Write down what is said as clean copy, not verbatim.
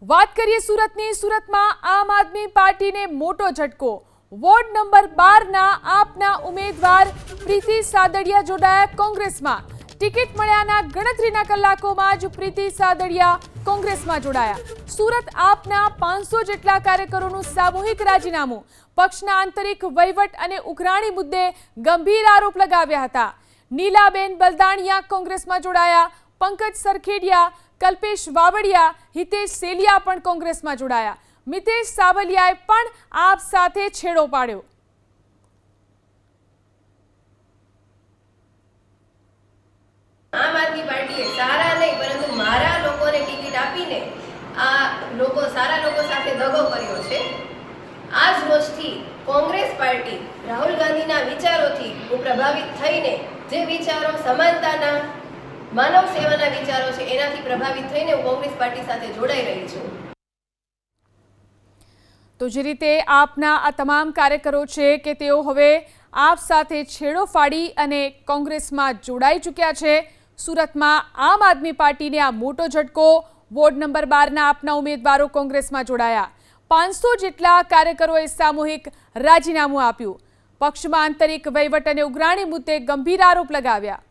વાત કરીએ સુરતની। સુરતમાં આમ આદમી પાર્ટીને મોટો ઝટકો। વોર્ડ નંબર 12 ના આપના ઉમેદવાર પ્રીતિ સાદડિયા જોડાયા કોંગ્રેસમાં। ટિકિટ મળ્યાના ગણતરીના કલાકોમાં જ પ્રીતિ સાદડિયા કોંગ્રેસમાં જોડાયા। સુરત આપના 500 જેટલા કાર્યકરોનું સામૂહિક રાજીનામું। પક્ષના આંતરિક વહીવટ અને ઉઘરાણી મુદ્દે ગંભીર આરોપ લગાવ્યા હતા। નીલાબેન બલદાણિયા કોંગ્રેસમાં જોડાયા। પંકજ સરખેડિયા, કલ્પેશ વાવડિયા, હિતેશ સેલિયા પણ કોંગ્રેસમાં જોડાયા। મિતેશ સાવલિયાએ પણ આપ સાથે છેડો પાડ્યો। આમ આદમી પાર્ટીએ સારા નહીં પરંતુ મારા લોકોને ટિકિટ આપીને આ સારા લોકો સાથે દગો કર્યો છે। આજ રોજથી કોંગ્રેસ પાર્ટી રાહુલ ગાંધીના વિચારોથી હું પ્રભાવિત થઈને જે વિચારો સમાનતાના માનવ સેવાના વિચારો છે એનાથી પ્રભાવિત થઈને હું કોંગ્રેસ પાર્ટી સાથે જોડાઈ રહી છું। તો જે રીતે આપના આ તમામ કાર્યકરો છે કે તેઓ હવે આપ સાથે છેડો ફાડી અને કોંગ્રેસમાં જોડાઈ ચૂક્યા છે। સુરતમાં આમ આદમી પાર્ટીને આ મોટો ઝટકો। વોર્ડ નંબર 12 ના આપના ઉમેદવારો કોંગ્રેસમાં જોડાયા। 500 જેટલા કાર્યકરોએ સામૂહિક રાજીનામું આપ્યું। પક્ષમાં આંતરિક વહીવટ અને ઉઘરાણી મુદ્દે ગંભીર આરોપ લગાવ્યા।